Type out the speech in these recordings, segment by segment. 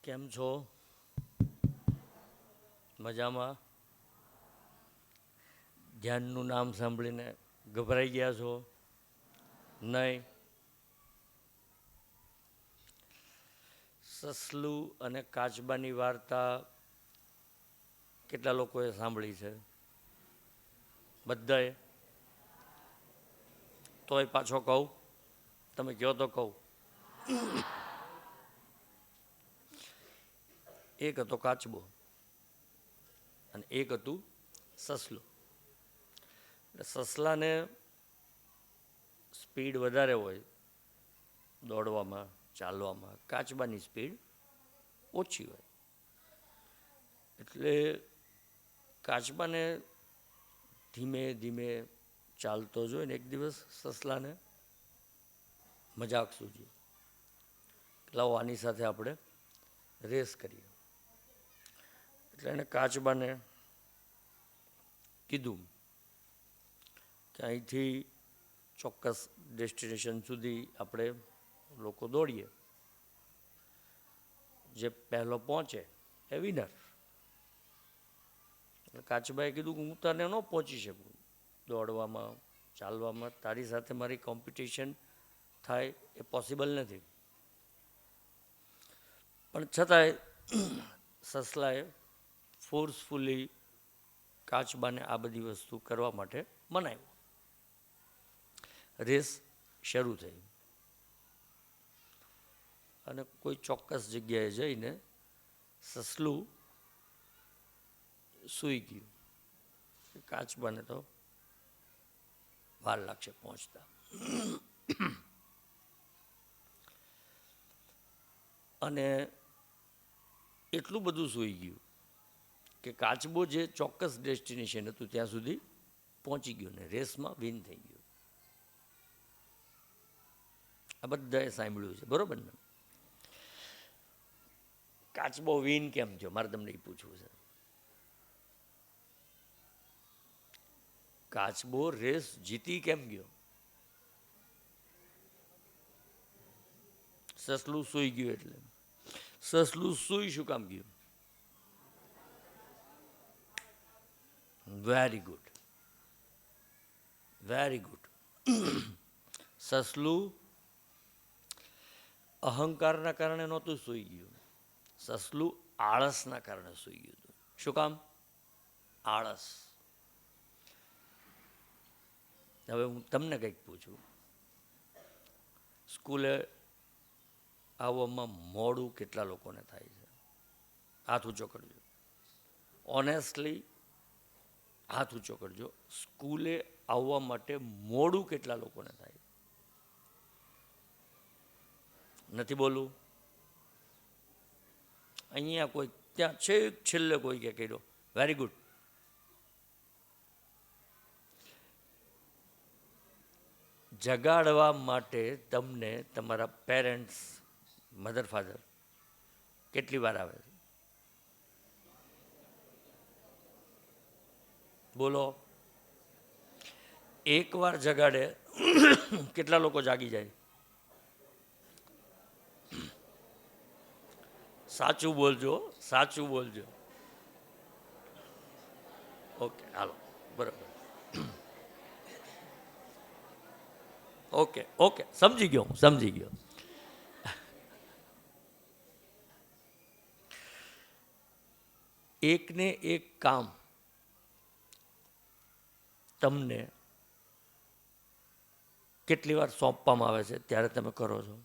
કેમ છો? મજામાં? ધ્યાનનું નામ સાંભળીને ગભરાઈ ગયા છો? નહીં. સસલું અને કાચબાની વાર્તા કેટલા લોકોએ સાંભળી છે? બધાએ? તોય પાછો કહું? તમે કહો તો કહું. એક હતો કાચબો અને એક હતું સસલું. સસલાને સ્પીડ વધારે હોય દોડવામાં, ચાલવામાં. કાચબાની સ્પીડ ઓછી હોય. એટલે કાચબાને ધીમે ધીમે ચાલતો જોઈને એક દિવસ સસલાને મજાક સૂજ્યો, લાવો આની સાથે આપણે રેસ કરીએ. એટલે એણે કાચબાને કીધું કે અહીંથી ચોક્કસ ડેસ્ટિનેશન સુધી આપણે લોકો દોડીએ, જે પહેલો પહોંચે એ વિનર. એટલે કાચબાએ કીધું કે હું તને ન પહોંચી શકું દોડવામાં, ચાલવામાં. તારી સાથે મારી કોમ્પિટિશન થાય એ પોસિબલ નથી. પણ છતાંય સસલાએ ફોર્સફુલી કાચબાને આ બધી વસ્તુ કરવા માટે મનાવ્યો. રેસ શરૂ થઈ અને કોઈ ચોક્કસ જગ્યાએ જઈને સસલું સૂઈ ગયું. કાચબાને તો વાર લાગશે પહોંચતા. અને એટલું બધું સૂઈ ગયું કે કાચબો જે ચોક્કસ ડેસ્ટિનેશન હતું ત્યાં સુધી પહોંચી ગયો ને રેસમાં વિન થઈ ગયો. આ બધાએ સાંભળ્યું છે, બરોબર ને? કાચબો વિન કેમ થયો, મારે તમને એ પૂછવું છે. કાચબો રેસ જીતી કેમ ગયો? સસલું સૂઈ ગયું એટલે. સસલું સૂઈ શું કામ ગયું? Very good, very good. સસલું અહંકારના કારણે નહોતું સૂઈ ગયું, સસલું આળસના કારણે સૂઈ ગયું હતું. શું કામ? આળસ. હવે હું તમને કંઈક પૂછું, સ્કૂલે આવવામાં મોડું કેટલા લોકોને થાય છે? હાથ ઊંચો કરજો. ઓનેસ્ટલી હાથ ઊંચો કરજો. સ્કૂલે આવવા માટે મોડું કેટલા લોકોને થાય? નથી બોલવું? અહીંયા કોઈ, ત્યાં છેલ્લે કોઈ કે કર્યો. Very good. જગાડવા માટે તમને તમારા પેરેન્ટ્સ, મધર ફાધર કેટલી વાર આવે છે? બોલો. એક વાર જગાડે કેટલા લોકો જાગી જાય? સાચું બોલજો, સાચું બોલજો. ઓકે, હાલો, બરાબર. ઓકે ઓકે, સમજી ગયો, હું સમજી ગયો. એકને એક કામ તમને કેટલી વાર સોંપવામાં આવે છે ત્યારે તમે કરો છો?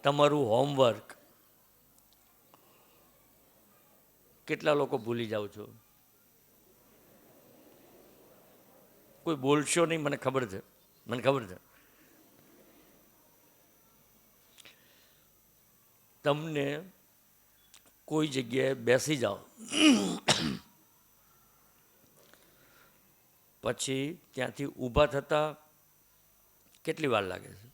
તમારું હોમવર્ક કેટલા લોકો ભૂલી જાઓ છો? કોઈ બોલશો નહીં, મને ખબર છે, મને ખબર છે. તમને કોઈ જગ્યાએ બેસી જાઓ, પછી ત્યાંથી ઊભા થતા કેટલી વાર લાગે છે?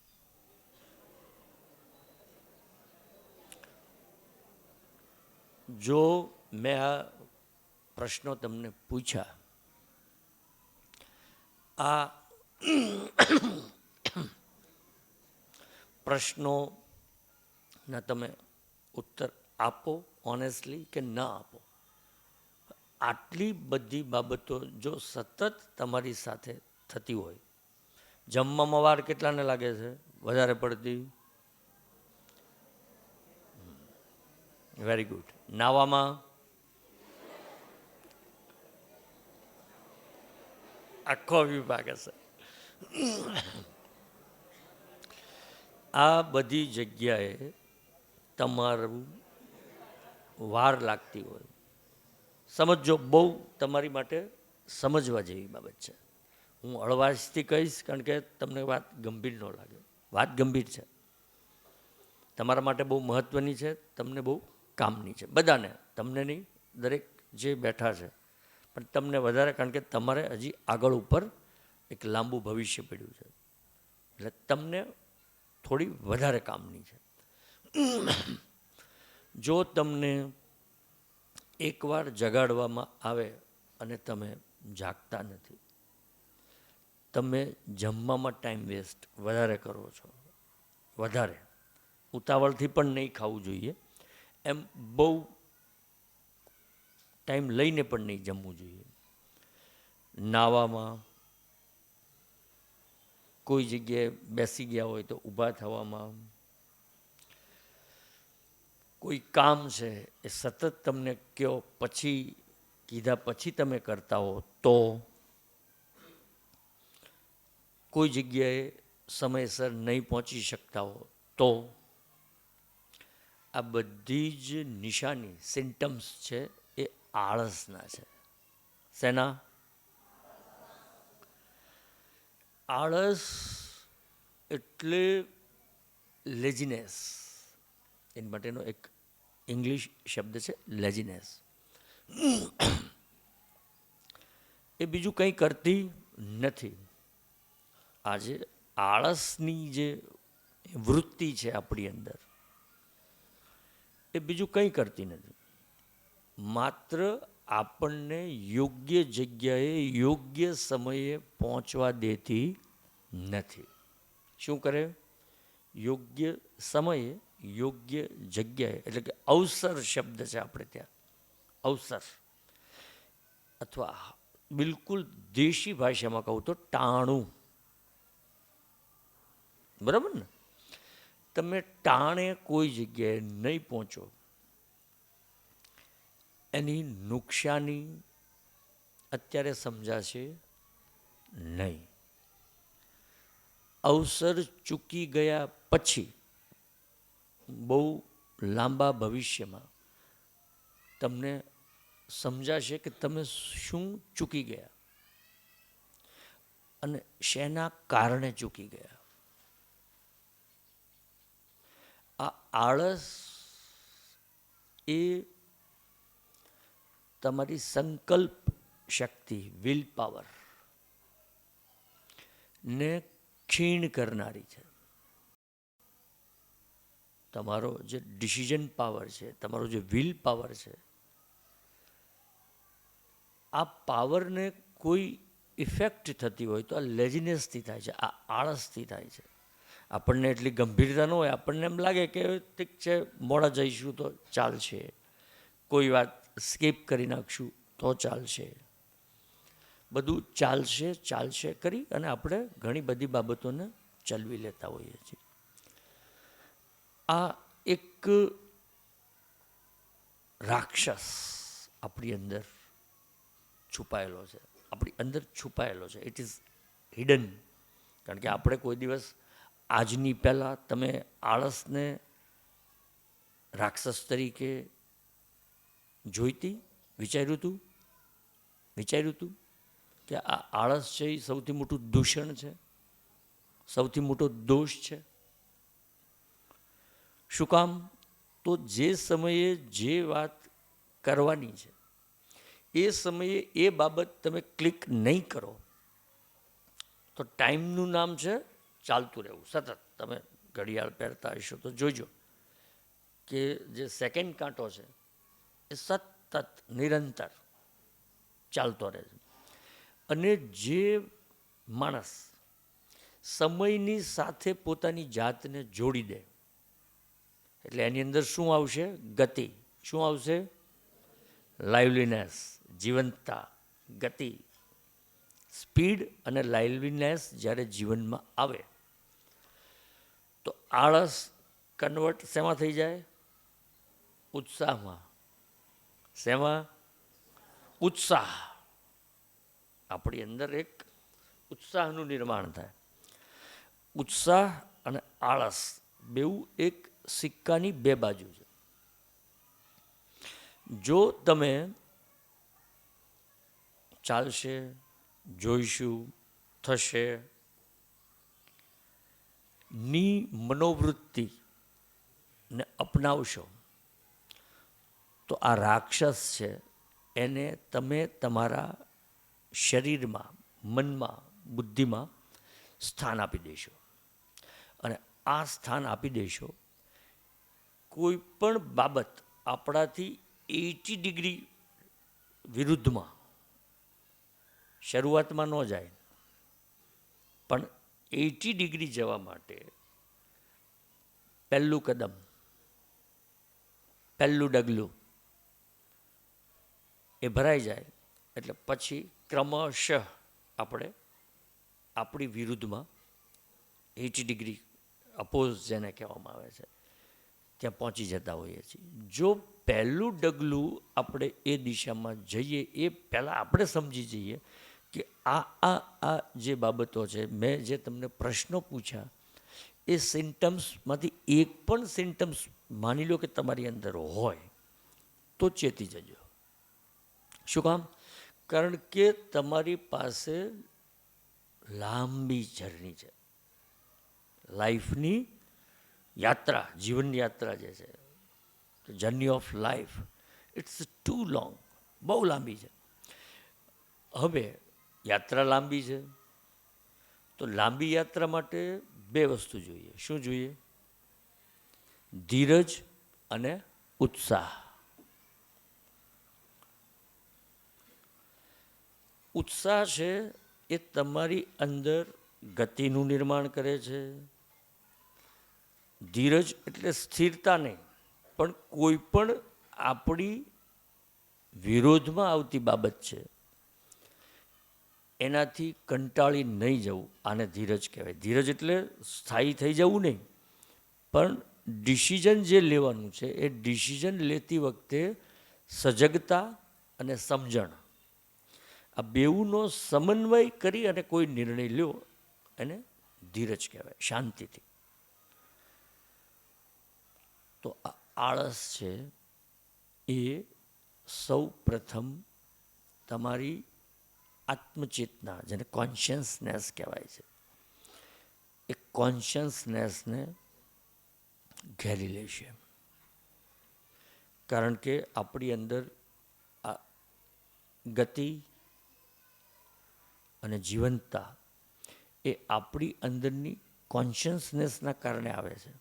જો મેં આ પ્રશ્નો તમને પૂછ્યા, આ પ્રશ્નોના તમે ઉત્તર આપો ઓનેસ્ટલી કે ન આપો. આટલી બધી બાબતો જો સતત તમારી સાથે થતી હોય, જમવામાં વાર કેટલાને લાગે છે વધારે પડતી? Very good. નાવામાં? આખો વિભાગ હશે. આ બધી જગ્યાએ તમારું વાર લાગતી હોય. સમજો, બહુ તમારી માટે સમજવા જેવી બાબત છે. હું હળવાશથી કહીશ કારણ કે તમને વાત ગંભીર ન લાગે. વાત ગંભીર છે, તમારા માટે બહુ મહત્ત્વની છે, તમને બહુ કામની છે, બધાને, તમને નહીં, દરેક જે બેઠા છે, પણ તમને વધારે કારણ કે તમારે હજી આગળ ઉપર એક લાંબુ ભવિષ્ય પડ્યું છે, એટલે તમને થોડી વધારે કામની છે. જો તમને એકવાર જગાડવામાં આવે અને તમે જાગતા નથી, તમે જમવામાં ટાઈમ વેસ્ટ વધારે કરો છો, વધારે ઉતાવળથી પણ નહીં ખાવું જોઈએ, એમ બહુ ટાઈમ લઈને પણ નહીં જમવું જોઈએ. નાવામાં, કોઈ જગ્યાએ બેસી ગયા હોય તો ઊભા થવામાં, કોઈ કામ છે એ સતત તમને કહો પછી કીધા પછી તમે કરતા હો તો, કોઈ જગ્યાએ સમયસર નહીં પહોંચી શકતા હો તો, આ બધી જ નિશાની સિમ્ટમ્સ છે એ આળસના છે. શેના? આળસ એટલે લેઝીનેસ. એની માટેનો એક ઇંગ્લિશ શબ્દ છે લેઝીનેસ. એ બીજું કંઈ કરતી નથી. આજે આળસની જે વૃત્તિ છે આપણી અંદર, એ બીજું કંઈ કરતી નથી, માત્ર આપણને યોગ્ય જગ્યાએ યોગ્ય સમયે પહોંચવા દેતી નથી. શું કરે? યોગ્ય સમયે યોગ્ય જગ્યાએ, એટલે કે અવસર શબ્દ છે આપણે ત્યાં, અવસર, અથવા બિલકુલ દેશી ભાષામાં કહું તો ટાણું. બરાબર ને? તમે ટાણે કોઈ જગ્યાએ નહીં પહોંચો, એની નુકસાની અત્યારે સમજાશે નહીં. અવસર ચૂકી ગયા પછી બહુ લાંબા ભવિષ્યમાં તમને સમજાશે કે તમે શું ચૂકી ગયા અને શેના કારણે ચૂકી ગયા. આ આળસ એ તમારી સંકલ્પ શક્તિ, વિલ પાવર ને ક્ષીણ કરનારી છે. તમારો જે ડિસિઝન પાવર છે, તમારો જે વિલ પાવર છે, આ પાવરને કોઈ ઇફેક્ટ થતી હોય તો આ લેઝીનેસથી થાય છે, આ આળસથી થાય છે. આપણને એટલી ગંભીરતા ન હોય, આપણને એમ લાગે કે ઠીક છે મોડા જઈશું તો ચાલશે, કોઈ વાત સ્કીપ કરી નાખશું તો ચાલશે, બધું ચાલશે ચાલશે કરી અને આપણે ઘણી બધી બાબતોને ચલવી લેતા હોઈએ છીએ. આ એક રાક્ષસ આપણી અંદર છુપાયેલો છે, આપણી અંદર છુપાયેલો છે. It is hidden. કારણ કે આપણે કોઈ દિવસ આજની પહેલાં તમે આળસને રાક્ષસ તરીકે જોઈતી, વિચાર્યું હતું કે આ આળસ છે એ સૌથી મોટું દૂષણ છે, સૌથી મોટો દોષ છે. શું કામ? તો જે સમયે જે વાત કરવાની છે એ સમયે એ બાબત તમે ક્લિક નહીં કરો તો ટાઈમનું નામ છે ચાલતું રહેવું સતત. તમે ઘડિયાળ પહેરતા હશો તો જોજો કે જે સેકન્ડ કાંટો છે એ સતત નિરંતર ચાલતો રહે છે. અને જે માણસ સમયની સાથે પોતાની જાતને જોડી દે, એટલે એની અંદર શું આવશે? ગતિ. શું આવશે? લાઇવલીનેસ, જીવંતતા, ગતિ. સ્પીડ અને લાઇવલીનેસ જ્યારે જીવનમાં આવે તો આળસ કન્વર્ટ શેમાં થઈ જાય? ઉત્સાહમાં. શેમાં? ઉત્સાહ. આપણી અંદર એક ઉત્સાહનું નિર્માણ થાય. ઉત્સાહ અને આળસ બેઉ એક સિક્કાની બે બાજુ છે. જો તમે ચાલશે, જોઈશું, થશે ની મનોવૃત્તિને અપનાવશો તો આ રાક્ષસ છે એને તમે તમારા શરીરમાં, મનમાં, બુદ્ધિમાં સ્થાન આપી દેશો. અને આ સ્થાન આપી દેશો, કોઈ પણ બાબત આપણાથી 80 ડિગ્રી વિરુદ્ધમાં શરૂઆતમાં ન જાય, પણ 80 ડિગ્રી જવા માટે પહેલું કદમ, પહેલું ડગલું એ ભરાઈ જાય એટલે પછી ક્રમશઃ આપણે આપણી વિરુદ્ધમાં 80 ડિગ્રી અપોઝ જેને કહેવામાં આવે છે ત્યાં પહોંચી જતા હોઈએ છીએ. જો પહેલું ડગલું આપણે એ દિશામાં જઈએ એ પહેલાં આપણે સમજી જઈએ કે આ જે બાબતો છે, મેં જે તમને પ્રશ્નો પૂછ્યા એ સિમ્ટમ્સમાંથી એક પણ સિમ્ટમ્સ માની લો કે તમારી અંદર હોય તો ચેતી જજો. શું કામ? કારણ કે તમારી પાસે લાંબી જર્ની છે, લાઈફની યાત્રા, જીવન યાત્રા જે છે, journey of life, it's too long, બહુ લાંબી છે. હવે યાત્રા લાંબી છે તો લાંબી યાત્રા માટે બે વસ્તુ જોઈએ. શું જોઈએ? ધીરજ અને ઉત્સાહ. ઉત્સાહ છે એ તમારી અંદર ગતિનું નિર્માણ કરે છે. ધીરજ એટલે સ્થિરતા નહીં, પણ કોઈ પણ આપણી વિરોધમાં આવતી બાબત છે એનાથી કંટાળી નહીં જવું, આને ધીરજ કહેવાય. ધીરજ એટલે સ્થાયી થઈ જવું નહીં, પણ ડિસિઝન જે લેવાનું છે એ ડિસિઝન લેતી વખતે સજગતા અને સમજણ, આ બેઉનો સમન્વય કરી અને કોઈ નિર્ણય લ્યો એને ધીરજ કહેવાય, શાંતિથી. તો આ આળસ છે એ સૌ પ્રથમ તમારી આત્મચેતના, જેને કોન્શિયસનેસ કહેવાય છે, એ કોન્શિયસનેસને ઘેરી લેશે. કારણ કે આપણી અંદર આ ગતિ અને જીવંતતા એ આપણી અંદરની કોન્શિયસનેસના કારણે આવે છે.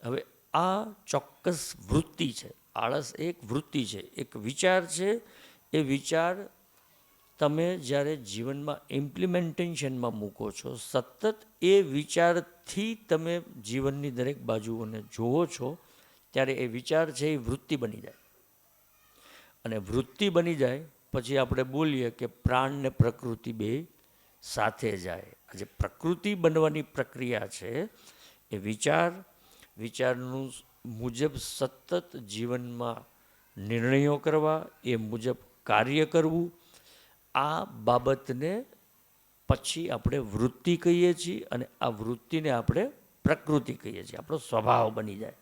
હવે આ ચોક્કસ વૃત્તિ છે, આળસ એક વૃત્તિ છે, એક વિચાર છે. એ વિચાર તમે જ્યારે જીવનમાં ઇમ્પ્લિમેન્ટેશનમાં મૂકો છો, સતત એ વિચારથી તમે જીવનની દરેક બાજુઓને જુઓ છો, ત્યારે એ વિચાર છે એ વૃત્તિ બની જાય. અને વૃત્તિ બની જાય પછી આપણે બોલીએ કે પ્રાણ ને પ્રકૃતિ બે સાથે જાય. આજે પ્રકૃતિ બનવાની પ્રક્રિયા છે એ વિચારનું મુજબ સતત જીવનમાં નિર્ણયો કરવા, એ મુજબ કાર્ય કરવું, આ બાબતને પછી આપણે વૃત્તિ કહીએ છીએ. અને આ વૃત્તિને આપણે પ્રકૃતિ કહીએ છીએ, આપણો સ્વભાવ બની જાય.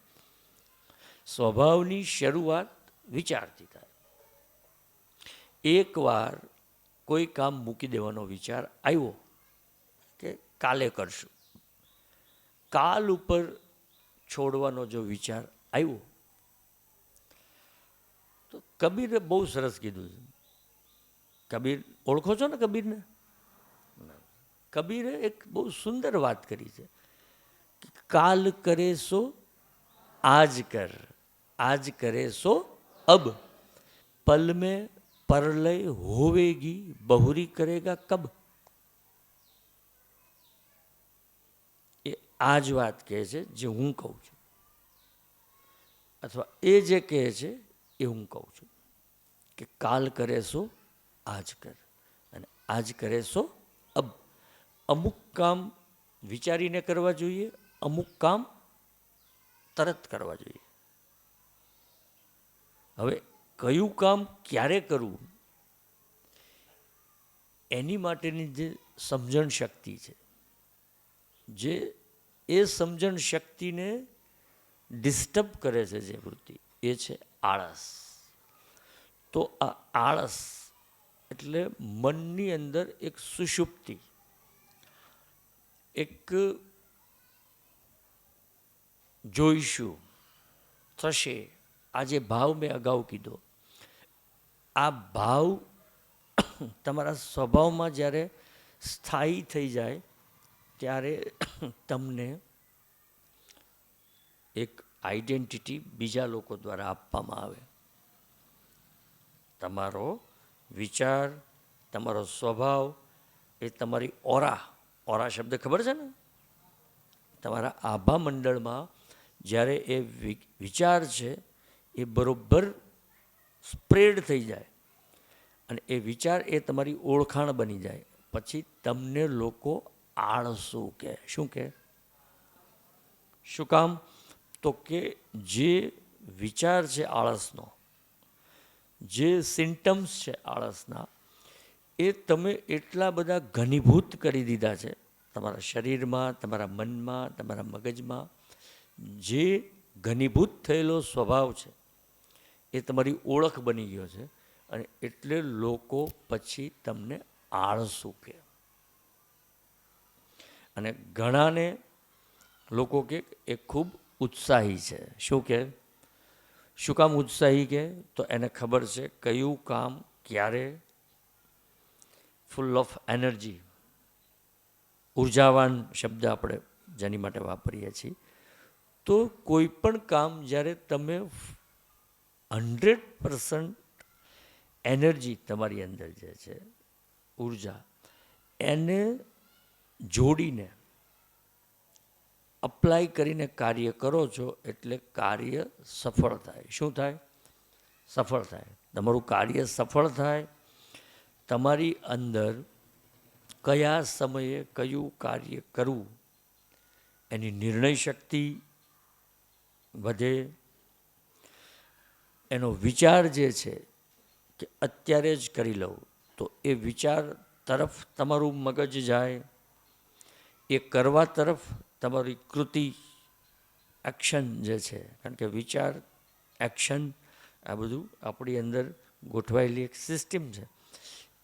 સ્વભાવની શરૂઆત વિચારથી થાય. એકવાર કોઈ કામ મૂકી દેવાનો વિચાર આવ્યો કે કાલે કરશું, કાલ ઉપર છોડવાનો જો વિચાર આવ્યો તો કબીરે બહુ સરસ કીધું છે. કબીર ઓળખો છો ને કબીરને? કબીરે એક બહુ સુંદર વાત કરી છે કે કાલ કરે સો આજ કર, આજ કરે સો અબ, પલ में परलय होवेगी बहुरी करेगा कब. આ જ વાત કહે છે જે હું કહું છું, અથવા એ જે કહે છે એ હું કહું છું કે કાલ કરે સો આજ કર, અને આજ કરે સો અબ. અમુક કામ વિચારીને કરવા જોઈએ, અમુક કામ તરત કરવા જોઈએ. હવે કયું કામ ક્યારે કરવું એની માટેની જે સમજણ શક્તિ છે, જે એ સમજણ શક્તિને ડિસ્ટર્બ કરે છે જે વૃત્તિ, એ છે આળસ. તો આ આળસ એટલે મનની અંદર એક સુષુપ્તિ, એક જોઈશું, થશે, આ જે ભાવ મેં અગાઉ કીધો, આ ભાવ તમારા સ્વભાવમાં જ્યારે સ્થાયી થઈ જાય ત્યારે તમને એક આઈડેન્ટિટી બીજા લોકો દ્વારા આપવામાં આવે. તમારો વિચાર, તમારો સ્વભાવ, એ તમારી ઓરા, ઓરા શબ્દ ખબર છે ને, તમારા આભા મંડળમાં જ્યારે એ વિચાર છે એ બરોબર સ્પ્રેડ થઈ જાય અને એ વિચાર એ તમારી ઓળખાણ બની જાય, પછી તમને લોકો આળસુ કહે. શું કહે? શું કામ? તો કે જે વિચાર છે આળસનો, જે સિમ્ટમ્સ છે આળસના, એ તમે એટલા બધા ઘનીભૂત કરી દીધા છે તમારા શરીરમાં, તમારા મનમાં, તમારા મગજમાં. જે ઘનીભૂત થયેલો સ્વભાવ છે એ તમારી ઓળખ બની ગયો છે, અને એટલે લોકો પછી તમને આળસુ કહે. અને ઘણાને લોકો કહે એ ખૂબ ઉત્સાહી છે. શું કહે? શું કામ ઉત્સાહી કહે? તો એને ખબર છે કયું કામ ક્યારે, ફૂલ ઓફ એનર્જી, ઉર્જાવાન શબ્દ આપણે જેની માટે વાપરીએ છીએ. તો કોઈ પણ કામ જ્યારે તમે 100% એનર્જી તમારી અંદર જે છે, ઉર્જા, એને જોડીને અપ્લાય કરીને કાર્ય કરો છો એટલે કાર્ય સફળ થાય. શું થાય? સફળ થાય. તમારું કાર્ય સફળ થાય. તમારી અંદર કયા સમયે કયું કાર્ય કરવું એની નિર્ણય શક્તિ વધે. એનો વિચાર જે છે કે અત્યારે જ કરી લઉં, તો એ વિચાર તરફ તમારું મગજ જાય, એ કરવા તરફ તમારી કૃતિ, એક્શન જે છે, કારણ કે વિચાર, એક્શન, આ બધું આપણી અંદર ગોઠવાયેલી એક સિસ્ટમ છે.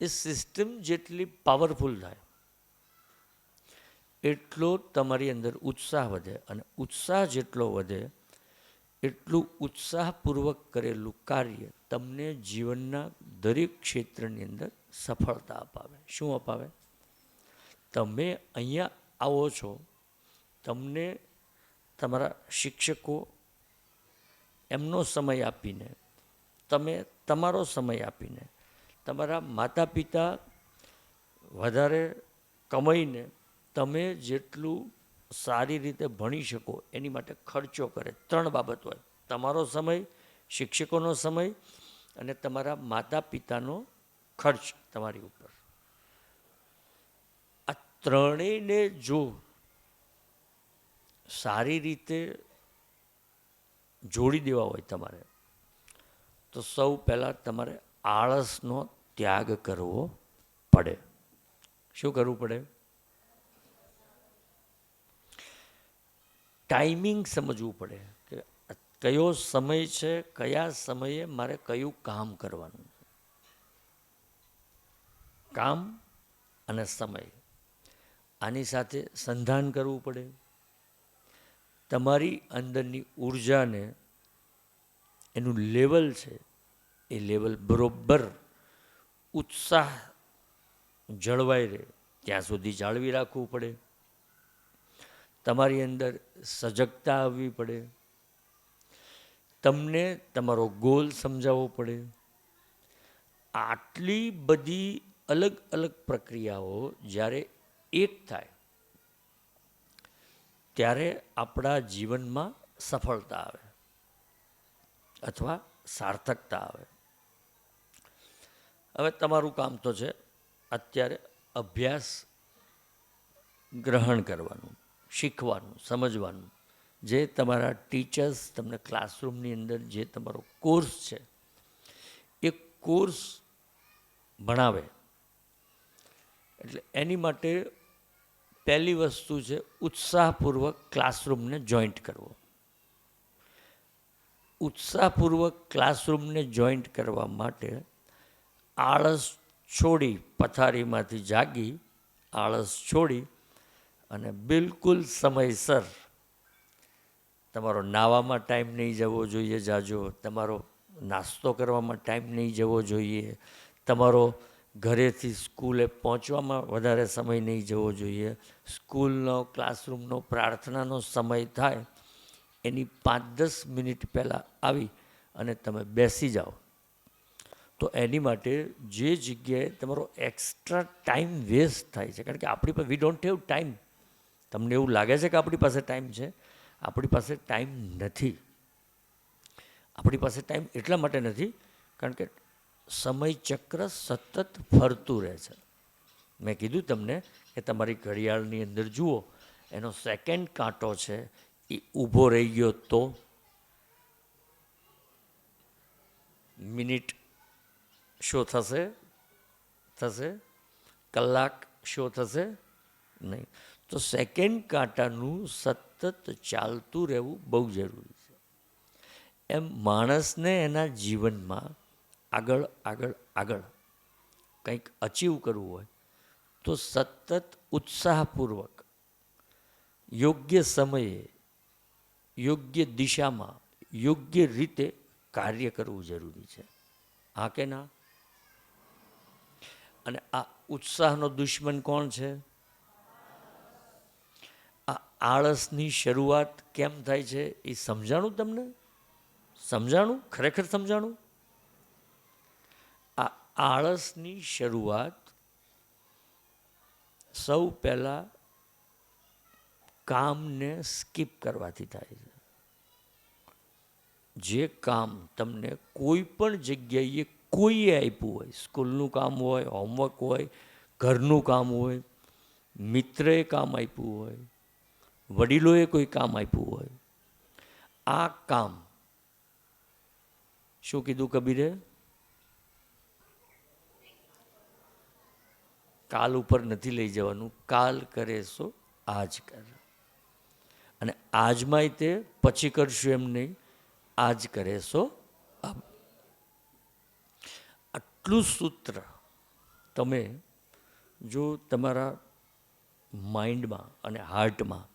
એ સિસ્ટમ જેટલી પાવરફુલ થાય એટલો તમારી અંદર ઉત્સાહ વધે, અને ઉત્સાહ જેટલો વધે એટલું ઉત્સાહપૂર્વક કરેલું કાર્ય તમને જીવનના દરેક ક્ષેત્રની અંદર સફળતા અપાવે. શું અપાવે? તમે અહીંયા આવો છો, તમને તમારા શિક્ષકો એમનો સમય આપીને, તમે તમારો સમય આપીને, તમારા માતા પિતા વધારે કમાઈને તમે જેટલું સારી રીતે ભણી શકો એની માટે ખર્ચો કરે. 3 બાબત હોય: તમારો સમય, શિક્ષકોનો સમય અને તમારા માતા પિતાનો ખર્ચ તમારી ઉપર. આ ત્રણેયને જો સારી રીતે જોડી દેવા હોય તમારે, તો સૌ પહેલાં તમારે આળસનો ત્યાગ કરવો પડે. શું કરવું પડે? ટાઈમિંગ સમજવું પડે કે કયો સમય છે, કયા સમયે મારે કયું કામ કરવાનું છે. કામ અને સમય, આની સાથે સંધાન કરવું પડે. તમારી અંદરની ઉર્જાને, એનું લેવલ છે, એ લેવલ બરોબર ઉત્સાહ જળવાઈ રહે ત્યાં સુધી જાળવી રાખવું પડે. તમારી અંદર સજગતા આવવી પડે. તમને તમારો ગોલ સમજાવવો પડે. આટલી બધી અલગ અલગ પ્રક્રિયાઓ જ્યારે એક થાય ત્યારે આપણા જીવનમાં સફળતા આવે અથવા સાર્થકતા આવે. હવે તમારું કામ તો છે અત્યારે અભ્યાસ ગ્રહણ કરવાનું, શીખવાનું, સમજવાનું. જે તમારા ટીચર્સ તમને ક્લાસરૂમની અંદર જે તમારો કોર્સ છે એ કોર્સ ભણાવે. એટલે એની માટે પહેલી વસ્તુ છે ઉત્સાહપૂર્વક ક્લાસરૂમને જોઈન્ટ કરવો. ઉત્સાહપૂર્વક ક્લાસરૂમને જોઈન્ટ કરવા માટે આળસ છોડી, પથારીમાંથી જાગી આળસ છોડી અને બિલકુલ સમયસર, તમારો નાવામાં ટાઈમ નહીં જવો જોઈએ જાજો, તમારો નાસ્તો કરવામાં ટાઈમ નહીં જવો જોઈએ, તમારો ઘરેથી સ્કૂલે પહોંચવામાં વધારે સમય નહીં જવો જોઈએ. સ્કૂલનો, ક્લાસરૂમનો, પ્રાર્થનાનો સમય થાય એની 5-10 મિનિટ પહેલાં આવી અને તમે બેસી જાઓ. તો એની માટે જે જગ્યાએ તમારો એક્સ્ટ્રા ટાઈમ વેસ્ટ થાય છે, કારણ કે આપણી પાસે વી ડોન્ટ હેવ ટાઈમ. તમને એવું લાગે છે કે આપણી પાસે ટાઈમ છે, આપણી પાસે ટાઈમ નથી. આપણી પાસે ટાઈમ એટલા માટે નથી કારણ કે સમયચક્ર સતત ફરતું રહે છે. મેં કીધું તમને કે તમારી ઘડિયાળની અંદર જુઓ, એનો સેકન્ડ કાંટો છે એ ઊભો રહી ગયો તો મિનિટ શો થશે, કલાક શો થશે નહીં. તો સેકન્ડ કાંટાનું સતત ચાલતું રહેવું બહુ જરૂરી છે. એમ માણસને એના જીવનમાં આગળ આગળ આગળ કંઈક અચીવ કરવું હોય તો સતત ઉત્સાહપૂર્વક યોગ્ય સમયે, યોગ્ય દિશામાં, યોગ્ય રીતે કાર્ય કરવું જરૂરી છે. હા કે ના? અને આ ઉત્સાહનો દુશ્મન કોણ છે? આ આળસની શરૂઆત કેમ થાય છે એ સમજાણું તમને? સમજાણું? ખરેખર સમજાણું? આ આળસની શરૂઆત સૌ પહેલાં કામને સ્કીપ કરવાથી થાય છે. જે કામ તમને કોઈ પણ જગ્યાએ કોઈએ આપ્યું હોય, સ્કૂલનું કામ હોય, હોમવર્ક હોય, ઘરનું કામ હોય, મિત્રએ કામ આપ્યું હોય, વડીલોએ કોઈ કામ આપ્યું હોય, આ કામ શું કીધું કબીરે? કાલ ઉપર નથી લઈ જવાનું, કાલ કરે સો આજ કર. અને આજમાંય તે પછી કરશું એમ નહીં, આજ કરે સો અબ. આટલું સૂત્ર તમે જો તમારા માઇન્ડમાં અને હાર્ટમાં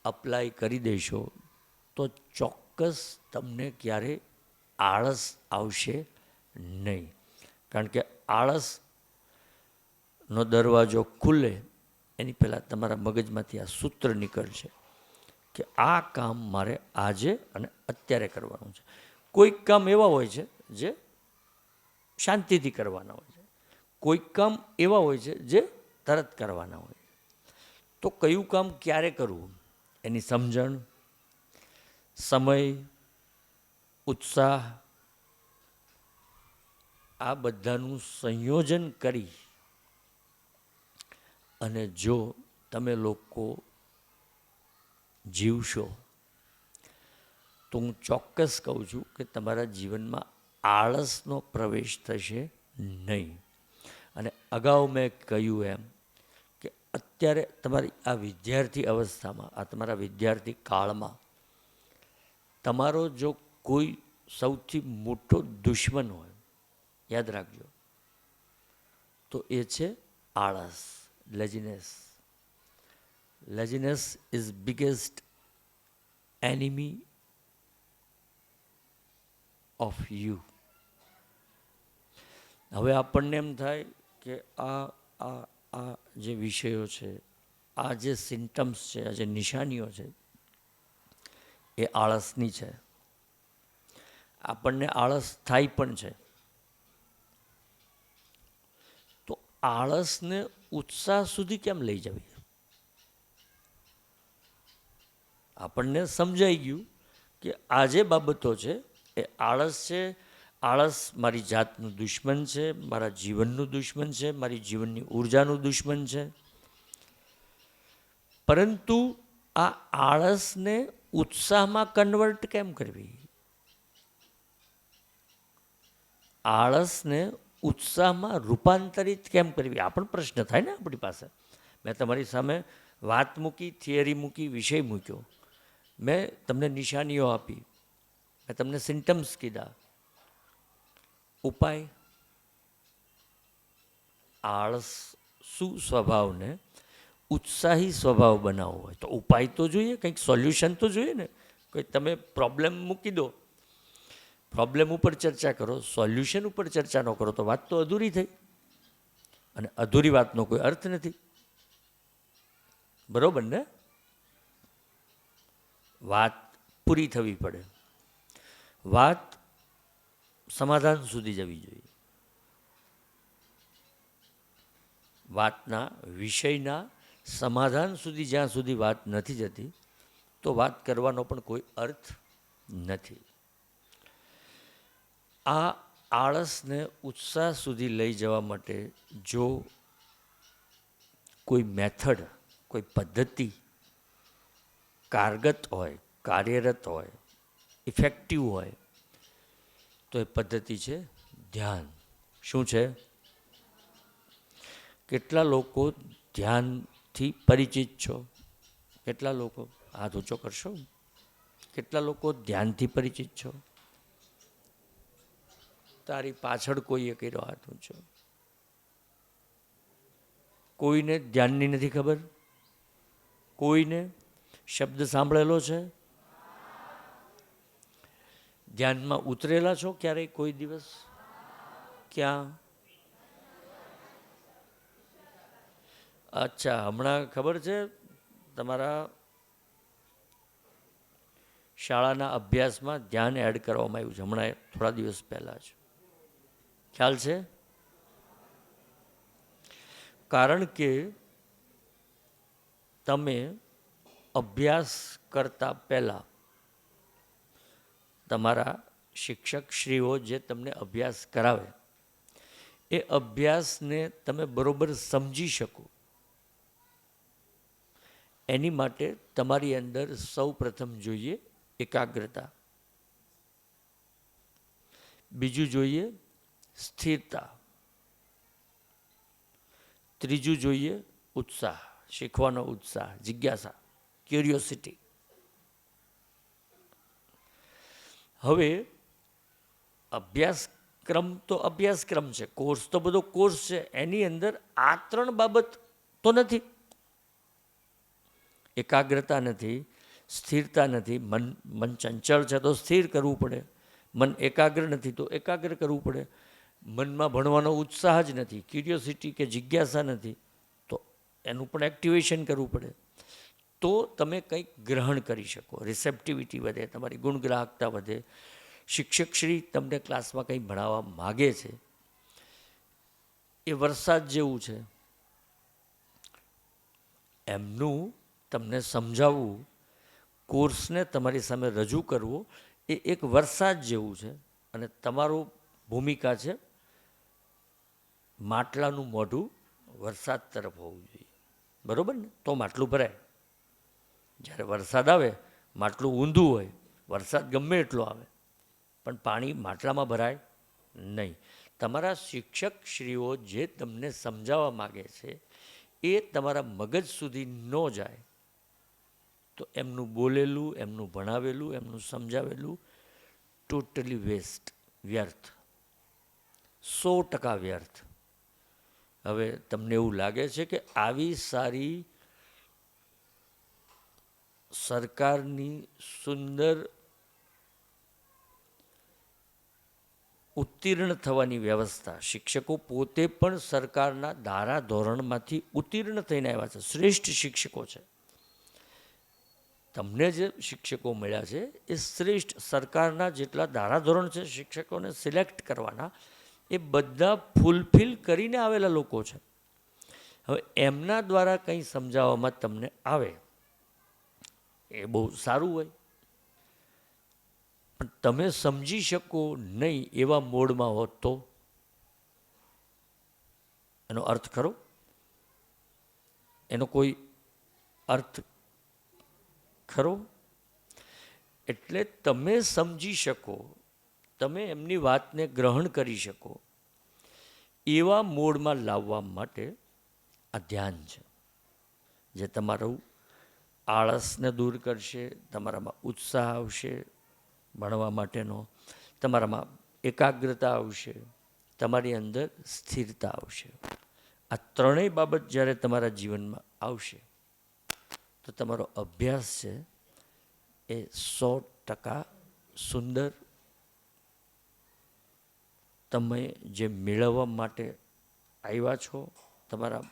અપ્લાય કરી દેશો તો ચોક્કસ તમને ક્યારે આળસ આવશે નહીં. કારણ કે આળસનો દરવાજો ખુલ્લે એની પહેલાં તમારા મગજમાંથી આ સૂત્ર નીકળશે કે આ કામ મારે આજે અને અત્યારે કરવાનું છે. કોઈક કામ એવા હોય છે જે શાંતિથી કરવાના હોય છે, કોઈક કામ એવા હોય છે જે તરત કરવાના હોય છે. તો કયું કામ ક્યારે કરવું એની સમજણ, સમય, ઉત્સાહ, આ બધાનું સંયોજન કરી અને જો તમે લોકો જીવશો તો હું ચોક્કસ કહું છું કે તમારા જીવનમાં આળસનો પ્રવેશ થશે નહીં. અને અગાઉ મેં કહ્યું એમ કે અત્યારે તમારી આ વિદ્યાર્થી અવસ્થામાં, આ તમારા વિદ્યાર્થી કાળમાં તમારો જો કોઈ સૌથી મોટો દુશ્મન હોય, યાદ રાખજો, તો એ છે આળસ, laziness. Laziness is biggest enemy of you. હવે આપણને એમ થાય કે આ જે વિષયો છે, આ જે સિમ્ટમ્સ છે, આ જે નિશાનીઓ છે એ આળસની છે. આપણને આળસ થાય પણ છે. તો આળસને ઉત્સાહ સુધી કેમ લઈ જવી? આપણને સમજાઈ ગયું કે આ જે બાબતો છે એ આળસ છે. આળસ મારી જાતનું દુશ્મન છે, મારા જીવનનું દુશ્મન છે, મારી જીવનની ઉર્જાનું દુશ્મન છે. પરંતુ આ આળસને ઉત્સાહમાં કન્વર્ટ કેમ કરવી? આળસને ઉત્સાહમાં રૂપાંતરિત કેમ કરવી? આ પણ પ્રશ્ન થાય ને આપણી પાસે. મેં તમારી સામે વાત મૂકી, થિયરી મૂકી, વિષય મૂક્યો, મેં તમને નિશાનીઓ આપી, મેં તમને સિમ્ટમ્સ કીધા. ઉપાય? આળસુ સ્વભાવને ઉત્સાહી સ્વભાવ બનાવવો હોય તો ઉપાય તો જોઈએ, કંઈક સોલ્યુશન તો જોઈએ ને. કોઈ તમે પ્રોબ્લેમ મૂકી દો, પ્રોબ્લેમ ઉપર ચર્ચા કરો, સોલ્યુશન ઉપર ચર્ચા ન કરો તો વાત તો અધૂરી થઈ, અને અધૂરી વાતનો કોઈ અર્થ નથી. બરોબર ને? વાત પૂરી થવી પડે, વાત સમાધાન સુધી જવી જોઈએ. વાતના વિષયના સમાધાન સુધી જ્યાં સુધી વાત નથી જતી તો વાત કરવાનો પણ કોઈ અર્થ નથી. આ આળસને ઉત્સાહ સુધી લઈ જવા માટે જો કોઈ મેથડ, કોઈ પદ્ધતિ કારગત હોય, કાર્યરત હોય, ઇફેક્ટિવ હોય તો એ પદ્ધતિ છે ધ્યાન. શું છે? કેટલા લોકો ધ્યાનથી પરિચિત છો? કેટલા લોકો? હાથ ઊંચો કરશો. કેટલા લોકો ધ્યાનથી પરિચિત છો? તારી પાછળ કોઈએ કર્યો હાથ ઊંચો. કોઈને ધ્યાનની નથી ખબર? કોઈને શબ્દ સાંભળેલો છે? ધ્યાનમાં ઉતરેલા છો ક્યારેય કોઈ દિવસ? ક્યાં? અચ્છા, હમણાં ખબર છે તમારા શાળાના અભ્યાસમાં ધ્યાન એડ કરવામાં આવ્યું છે હમણાં થોડા દિવસ પહેલાં જ. ખ્યાલ છે? કારણ કે તમે અભ્યાસ કરતા પહેલાં તમારા શિક્ષકશ્રીઓ જે તમને અભ્યાસ કરાવે એ અભ્યાસને તમે બરોબર સમજી શકો એની માટે તમારી અંદર સૌ પ્રથમ જોઈએ એકાગ્રતા, બીજું જોઈએ સ્થિરતા, ત્રીજું જોઈએ ઉત્સાહ, શીખવાનો ઉત્સાહ, જિજ્ઞાસા, ક્યુરિયોસિટી. હવે અભ્યાસક્રમ તો અભ્યાસક્રમ છે, કોર્સ તો બધો કોર્સ છે, એની અંદર આ ત્રણ બાબત તો નથી. એકાગ્રતા નથી, સ્થિરતા નથી. મન ચંચળ છે તો સ્થિર કરવું પડે. મન એકાગ્ર નથી તો એકાગ્ર કરવું પડે. મનમાં ભણવાનો ઉત્સાહ જ નથી, ક્યુરિયોસિટી કે જિજ્ઞાસા નથી તો એનું પણ એક્ટિવેશન કરવું પડે. તો તમે કંઈક ગ્રહણ કરી શકો, રિસેપ્ટિવિટી વધે, તમારી ગુણગ્રાહકતા વધે. શિક્ષકશ્રી તમને ક્લાસમાં કંઈ ભણાવવા માગે છે એ વરસાદ જેવું છે, એમનું તમને સમજાવવું, કોર્સને તમારી સામે રજૂ કરવો એ એક વરસાદ જેવું છે. અને તમારું ભૂમિકા છે માટલાનું મોઢું વરસાદ તરફ હોવું જોઈએ. બરાબર ને? તો માટલું ભરાય. જ્યારે વરસાદ આવે માટલું ઊંધું હોય, વરસાદ ગમે એટલો આવે પણ પાણી માટલામાં ભરાય નહીં. તમારા શિક્ષકશ્રીઓ જે તમને સમજાવવા માગે છે એ તમારા મગજ સુધી ન જાય તો એમનું બોલેલું, એમનું ભણાવેલું, એમનું સમજાવેલું ટોટલી વેસ્ટ, વ્યર્થ, 100% વ્યર્થ. હવે તમને એવું લાગે છે કે આવી સારી સરકારની સુંદર ઉત્તીર્ણ થવાની વ્યવસ્થા, શિક્ષકો પોતે પણ સરકારના ધારા ધોરણમાંથી ઉત્તીર્ણ થઈને આવ્યા છે, શ્રેષ્ઠ શિક્ષકો છે. તમને જે શિક્ષકો મળ્યા છે એ શ્રેષ્ઠ, સરકારના જેટલા ધારાધોરણ છે શિક્ષકોને સિલેક્ટ કરવાના એ બધા ફૂલફિલ કરીને આવેલા લોકો છે. હવે એમના દ્વારા કંઈ સમજાવવામાં તમને આવે એ બહુ સારું હોય, પણ તમે સમજી શકો નહીં એવા મોડમાં હોત તો એનો અર્થ ખરો? એનો કોઈ અર્થ ખરો? એટલે તમે સમજી શકો, તમે એમની વાતને ગ્રહણ કરી શકો એવા મોડમાં લાવવા માટે આ ધ્યાન છે, જે તમારું આળસને દૂર કરશે, તમારામાં ઉત્સાહ આવશે ભણવા માટેનો, તમારામાં એકાગ્રતા આવશે, તમારી અંદર સ્થિરતા આવશે. આ ત્રણેય બાબત જ્યારે તમારા જીવનમાં આવશે તો તમારો અભ્યાસ છે એ 100% સુંદર, તમે જે મેળવવા માટે આવ્યા છો, તમારા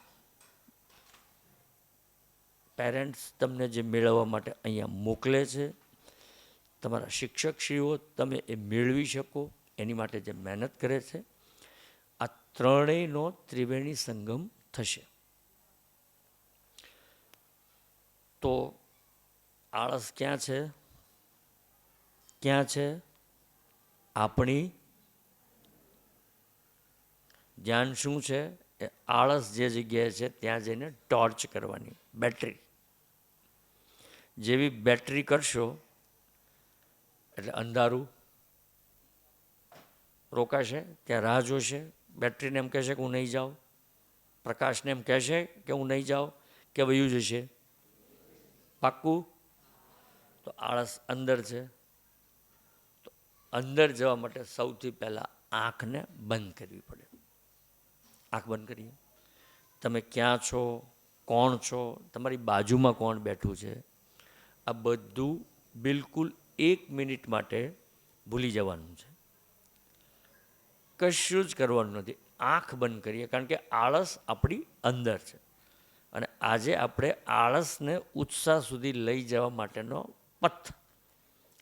પેરેન્ટ્સ તમને જે મેળવવા માટે અહીંયા મોકલે છે, તમારા શિક્ષકશ્રીઓ તમે એ મેળવી શકો એની માટે જે મહેનત કરે છે, આ ત્રણેયનો ત્રિવેણી સંગમ થશે. તો આળસ ક્યાં છે? ક્યાં છે? આપણી ધ્યાન શું છે? એ આળસ જે જગ્યાએ છે ત્યાં જઈને ટોર્ચ કરવાની, બેટરી. જેવી બેટરી કરશો એટલે અંધારું રોકાશે, ત્યાં રાહ જોશે, બેટરીને એમ કહેશે કે હું નહીં જાઉં, પ્રકાશને એમ કહેશે કે હું નહીં જાઉં, કે વયું જશે. પાક્કું? તો આળસ અંદર છે. તો અંદર જવા માટે સૌથી પહેલાં આંખને બંધ કરવી પડે. આંખ બંધ કરીએ. તમે ક્યાં છો, કોણ છો, તમારી બાજુમાં કોણ બેઠું છે, આ બધું બિલકુલ 1 મિનિટ માટે ભૂલી જવાનું છે. કશું જ કરવાનું નથી. આંખ બંધ કરીએ, કારણ કે આળસ આપણી અંદર છે અને આજે આપણે આળસને ઉત્સાહ સુધી લઈ જવા માટેનો પથ,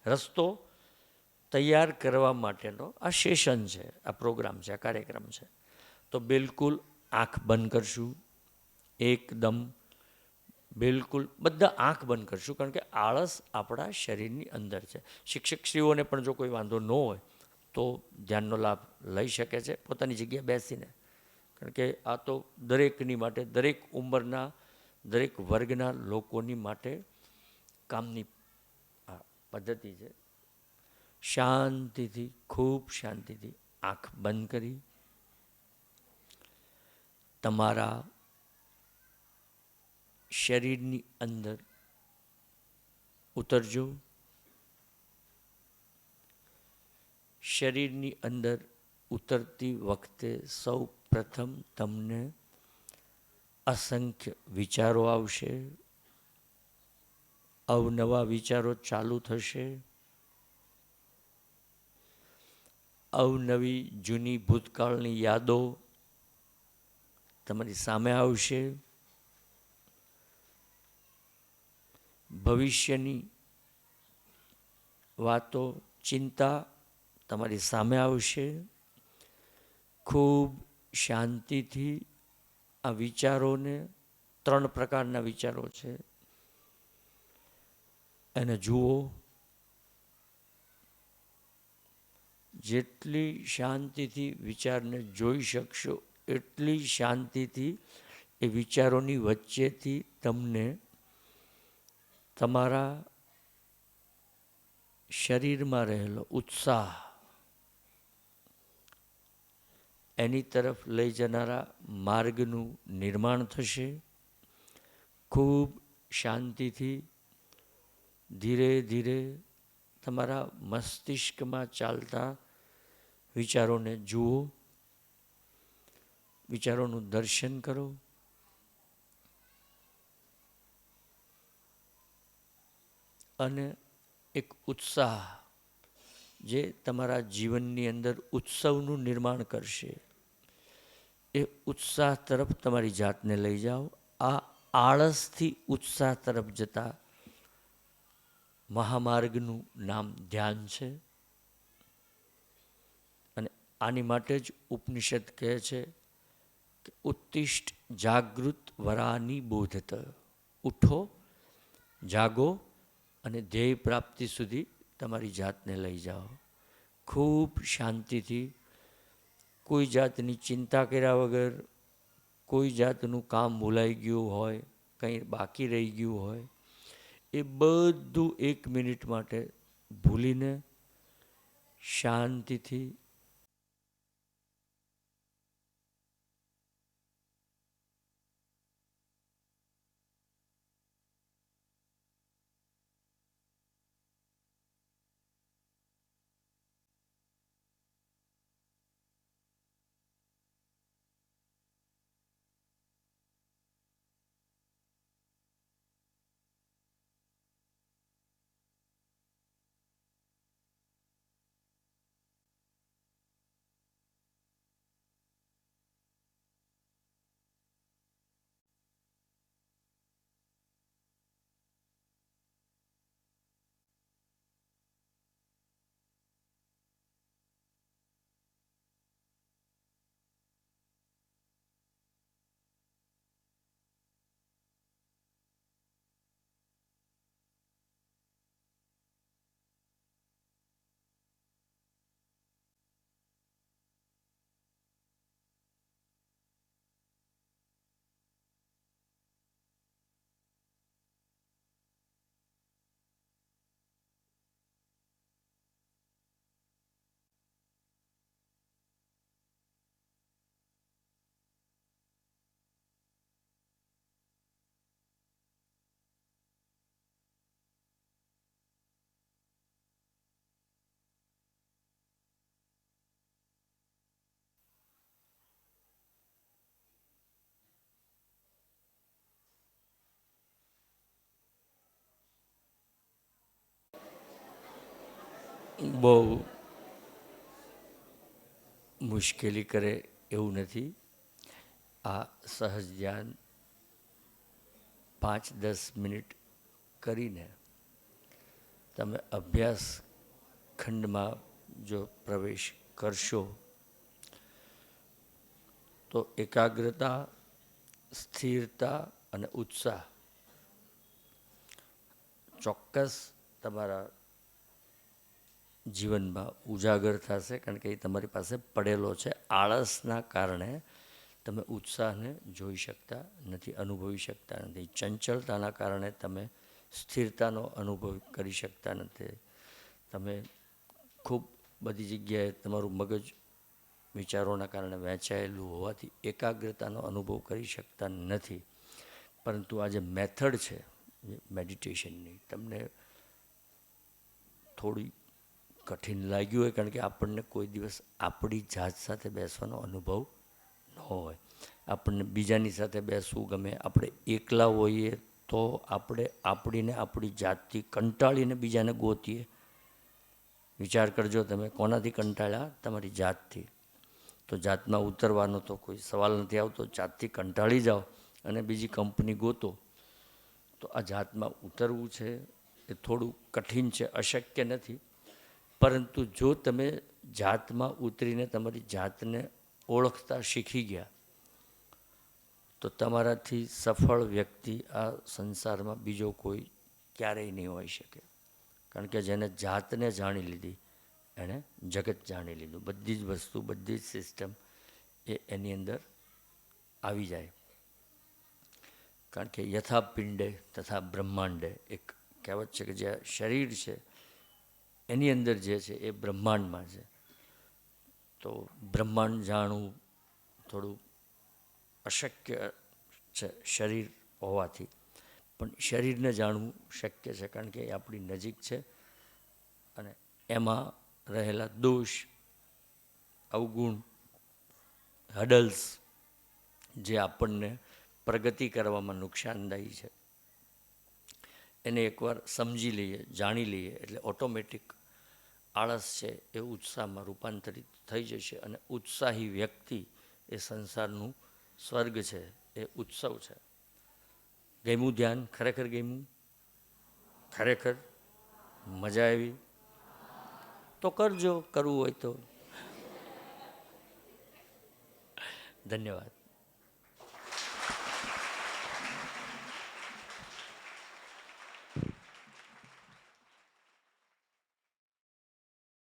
રસ્તો તૈયાર કરવા માટેનો આ સેશન છે, આ પ્રોગ્રામ છે, આ કાર્યક્રમ છે. તો બિલકુલ આંખ બંધ કરશું, એકદમ બિલકુલ બધા આંખ બંધ કરશું, કારણ કે આળસ આપણા શરીરની અંદર છે. શિક્ષકશ્રીઓને પણ જો કોઈ વાંધો ન હોય તો ધ્યાનનો લાભ લઈ શકે છે પોતાની જગ્યાએ બેસીને, કારણ કે આ તો દરેકની માટે, દરેક ઉંમરના, દરેક વર્ગના લોકોની માટે કામની આ પદ્ધતિ છે. શાંતિથી, ખૂબ શાંતિથી આંખ બંધ કરી તમારા શરીરની અંદર ઉતરજો. શરીરની અંદર ઉતરતી વખતે સૌ પ્રથમ તમને અસંખ્ય વિચારો આવશે, અવનવા વિચારો ચાલુ થશે, અવનવી જૂની ભૂતકાળની યાદો તમારી સામે આવશે, ભવિષ્યની વાતો, ચિંતા તમારી સામે આવશે. ખૂબ શાંતિથી આ વિચારોને, 3 પ્રકારના વિચારો છે, એને જુઓ. જેટલી શાંતિથી વિચારને જોઈ શકશો એટલી શાંતિથી એ વિચારોની વચ્ચેથી તમને તમારા શરીરમાં રહેલો ઉત્સાહ, એની તરફ લઈ જનારા માર્ગનું નિર્માણ થશે. ખૂબ શાંતિથી ધીરે ધીરે તમારા મસ્તિષ્કમાં ચાલતા વિચારોને જુઓ, વિચારોનું દર્શન કરો. અને એક ઉત્સાહ જે તમારા જીવનની અંદર ઉત્સવનું નિર્માણ કરશે, એ ઉત્સાહ તરફ તમારી જાતને લઈ જાઓ. આ આળસથી ઉત્સાહ તરફ જતા મહામાર્ગનું નામ ધ્યાન છે. અને આની માટે જ ઉપનિષદ કહે છે કે ઉત્તિષ્ઠ જાગૃત વરાની બોધત. ઉઠો, જાગો અને ધ્યેય પ્રાપ્તિ સુધી તમારી જાતને લઈ જાઓ. ખૂબ શાંતિથી, કોઈ જાતની ચિંતા કર્યા વગર, કોઈ જાતનું કામ ભૂલાઈ ગયું હોય, કંઈ બાકી રહી ગયું હોય, એ બધું 1 મિનિટ માટે ભૂલીને શાંતિથી બહુ મુશ્કેલી કરે એવું નથી. આ સહજ ધ્યાન 5-10 મિનિટ કરીને તમે અભ્યાસ ખંડમાં જો પ્રવેશ કરશો તો એકાગ્રતા, સ્થિરતા અને ઉત્સાહ ચોક્કસ તમારા જીવનમાં ઉજાગર થશે. કારણ કે એ તમારી પાસે પડેલો છે. આળસના કારણે તમે ઉત્સાહને જોઈ શકતા નથી, અનુભવી શકતા નથી. ચંચળતાના કારણે તમે સ્થિરતાનો અનુભવ કરી શકતા નથી. તમે ખૂબ બધી જગ્યાએ તમારું મગજ વિચારોના કારણે વહેંચાયેલું હોવાથી એકાગ્રતાનો અનુભવ કરી શકતા નથી. પરંતુ આ જે મેથડ છે મેડિટેશનની, તમને થોડી કઠિન લાગ્યું હોય, કારણ કે આપણને કોઈ દિવસ આપણી જાત સાથે બેસવાનો અનુભવ ન હોય. આપણને બીજાની સાથે બેસવું ગમે. આપણે એકલા હોઈએ તો આપણે આપણી જાતથી કંટાળીને બીજાને ગોતીએ. વિચાર કરજો તમે, કોનાથી કંટાળ્યા? તમારી જાતથી. તો જાતમાં ઉતરવાનો તો કોઈ સવાલ નથી આવતો. જાતથી કંટાળી જાઓ અને બીજી કંપની ગોતો, તો આ જાતમાં ઉતરવું છે એ થોડું કઠિન છે, અશક્ય નથી. પરંતુ જો તમે જાતમાં ઉતરીને તમારી જાતને ઓળખતા શીખી ગયા, તો તમારાથી સફળ વ્યક્તિ આ સંસારમાં બીજો કોઈ ક્યારેય નહીં હોઈ શકે. કારણ કે જેને જાતને જાણી લીધી એણે જગત જાણી લીધું. બધી જ વસ્તુ, બધી જ સિસ્ટમ એની અંદર આવી જાય. કારણ કે યથા પિંડે તથા બ્રહ્માંડે, એક કહેવત છે કે જે શરીર છે એની અંદર જે છે એ બ્રહ્માંડમાં છે. તો બ્રહ્માંડ જાણવું થોડું અશક્ય છે શરીર હોવાથી, પણ શરીરને જાણવું શક્ય છે. કારણ કે એ આપણી નજીક છે અને એમાં રહેલા દોષ, અવગુણ, હડલ્સ જે આપણને પ્રગતિ કરવામાં નુકસાનદાયી છે, એને એકવાર સમજી લઈએ, જાણી લઈએ, એટલે ઓટોમેટિક આળસ છે એ ઉત્સાહમાં રૂપાંતરિત થઈ જશે. અને ઉત્સાહી વ્યક્તિ એ સંસારનું સ્વર્ગ છે, એ ઉત્સવ છે. ગમ્યું ધ્યાન? ખરેખર ગમ્યું? ખરેખર મજા આવી? તો કરજો, કરવું હોય તો. ધન્યવાદ.